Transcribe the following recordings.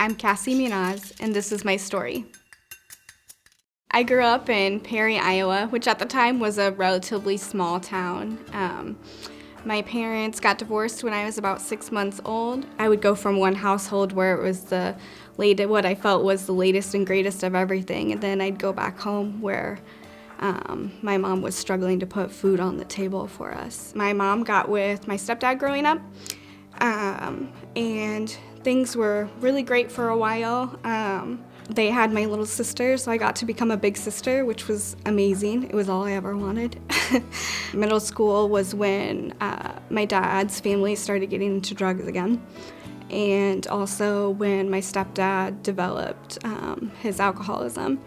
I'm Kassie Munoz, and this is my story. I grew up in Perry, Iowa, which at the time was a relatively small town. My parents got divorced when I was about 6 months old. I would go from one household where it was what I felt was the latest and greatest of everything, and then I'd go back home where my mom was struggling to put food on the table for us. My mom got with my stepdad growing up, and things were really great for a while. They had my little sister, so I got to become a big sister, which was amazing. It was all I ever wanted. Middle school was when my dad's family started getting into drugs again, and also when my stepdad developed his alcoholism.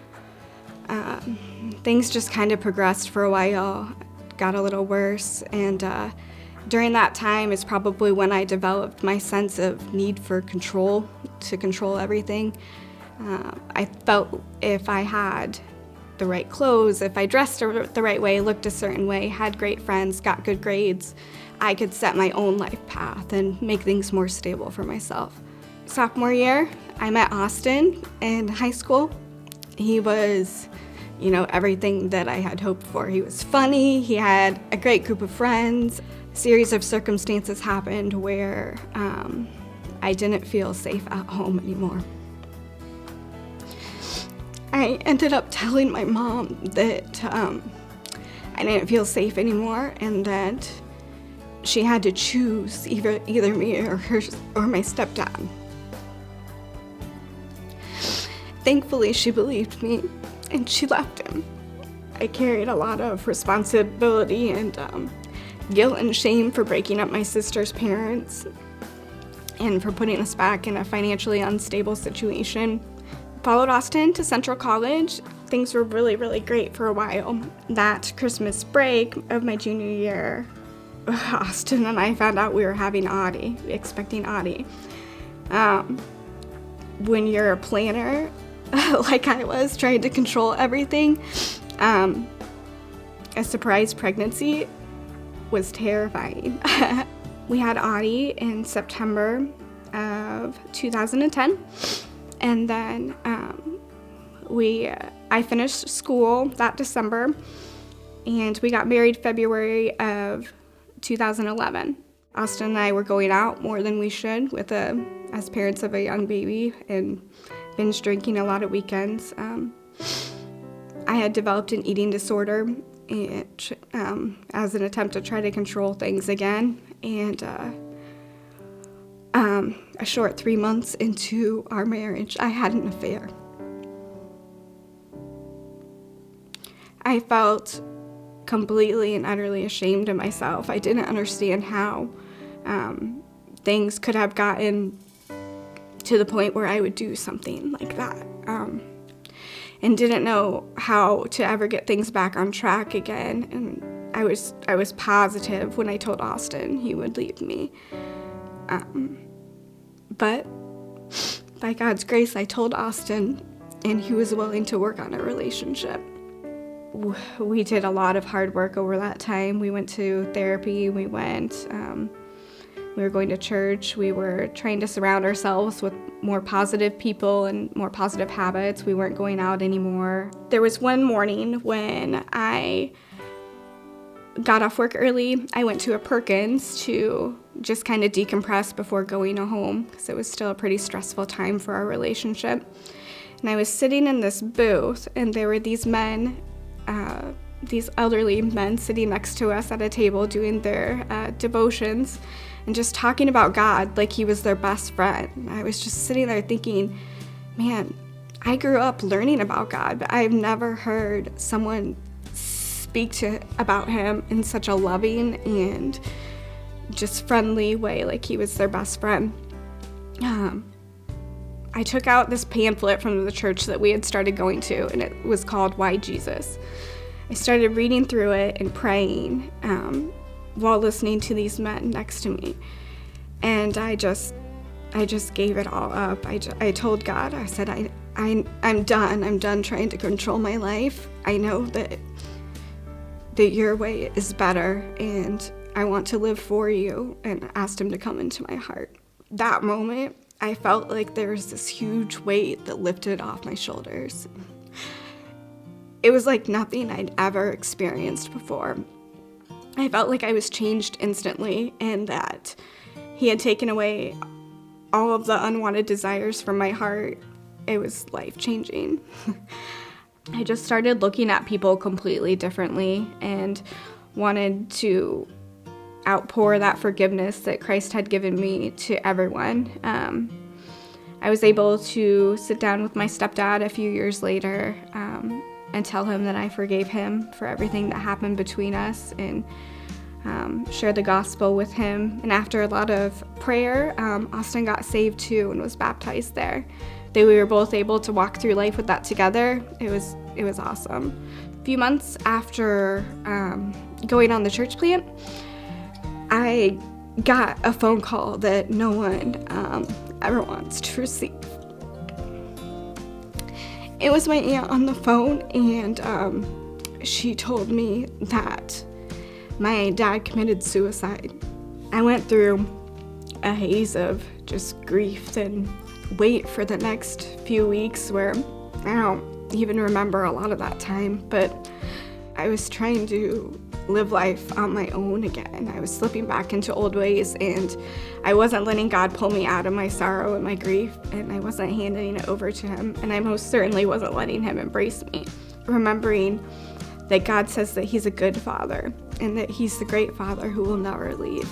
Things just kind of progressed for a while, got a little worse, and during that time is probably when I developed my sense of need for control, to control everything. I felt if I had the right clothes, if I dressed the right way, looked a certain way, had great friends, got good grades, I could set my own life path and make things more stable for myself. Sophomore year, I met Austin in high school. He was, everything that I had hoped for. He was funny, he had a great group of friends. A series of circumstances happened where I didn't feel safe at home anymore. I ended up telling my mom that I didn't feel safe anymore and that she had to choose either me or my stepdad. Thankfully, she believed me and she left him. I carried a lot of responsibility and guilt and shame for breaking up my sister's parents and for putting us back in a financially unstable situation. Followed Austin to Central College. Things were really, really great for a while. That Christmas break of my junior year, Austin and I found out we were having Audie, expecting Audie. When you're a planner, like I was, trying to control everything, a surprise pregnancy was terrifying. We had Audie in September of 2010. And then I finished school that December, and we got married February of 2011. Austin and I were going out more than we should as parents of a young baby, and binge drinking a lot of weekends. I had developed an eating disorder as an attempt to try to control things again, and a short 3 months into our marriage, I had an affair. I felt completely and utterly ashamed of myself. I didn't understand how things could have gotten to the point where I would do something like that, and didn't know how to ever get things back on track again. And I was positive when I told Austin he would leave me. But by God's grace, I told Austin, and he was willing to work on a relationship. We did a lot of hard work over that time. We went to therapy, we were going to church, we were trying to surround ourselves with more positive people and more positive habits. We weren't going out anymore. There was one morning when I got off work early. I went to a Perkins to just kind of decompress before going home because it was still a pretty stressful time for our relationship. And I was sitting in this booth, and there were these men, these elderly men sitting next to us at a table doing their devotions and just talking about God like he was their best friend. And I was just sitting there thinking, man, I grew up learning about God, but I've never heard someone speak about him in such a loving and just friendly way, like he was their best friend. I took out this pamphlet from the church that we had started going to, and it was called Why Jesus. I started reading through it and praying while listening to these men next to me, and I just gave it all up. I told God, I said, I'm done trying to control my life. I know that your way is better, and I want to live for you, and asked him to come into my heart. That moment, I felt like there was this huge weight that lifted off my shoulders. It was like nothing I'd ever experienced before. I felt like I was changed instantly, and that he had taken away all of the unwanted desires from my heart. It was life-changing. I just started looking at people completely differently and wanted to outpour that forgiveness that Christ had given me to everyone. I was able to sit down with my stepdad a few years later and tell him that I forgave him for everything that happened between us, and share the gospel with him. And after a lot of prayer, Austin got saved too and was baptized there. We were both able to walk through life with that together. It was awesome. A few months after going on the church plant, I got a phone call that no one ever wants to receive. It was my aunt on the phone, and she told me that my dad committed suicide. I went through a haze of just grief and wait for the next few weeks where I don't even remember a lot of that time, but I was trying to live life on my own again. I was slipping back into old ways, and I wasn't letting God pull me out of my sorrow and my grief, and I wasn't handing it over to him, and I most certainly wasn't letting him embrace me. Remembering that God says that he's a good father and that he's the great father who will never leave.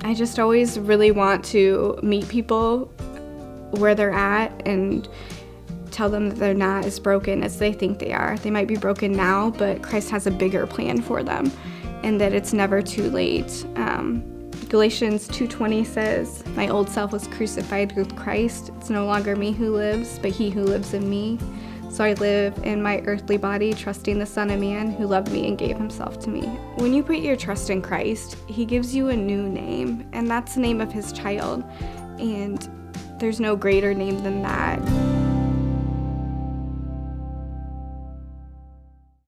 I just always really want to meet people where they're at and tell them that they're not as broken as they think they are. They might be broken now, but Christ has a bigger plan for them, and that it's never too late. Galatians 2:20 says, "My old self was crucified with Christ. It's no longer me who lives, but he who lives in me. So I live in my earthly body, trusting the Son of Man who loved me and gave himself to me." When you put your trust in Christ, he gives you a new name, and that's the name of his child. And there's no greater name than that.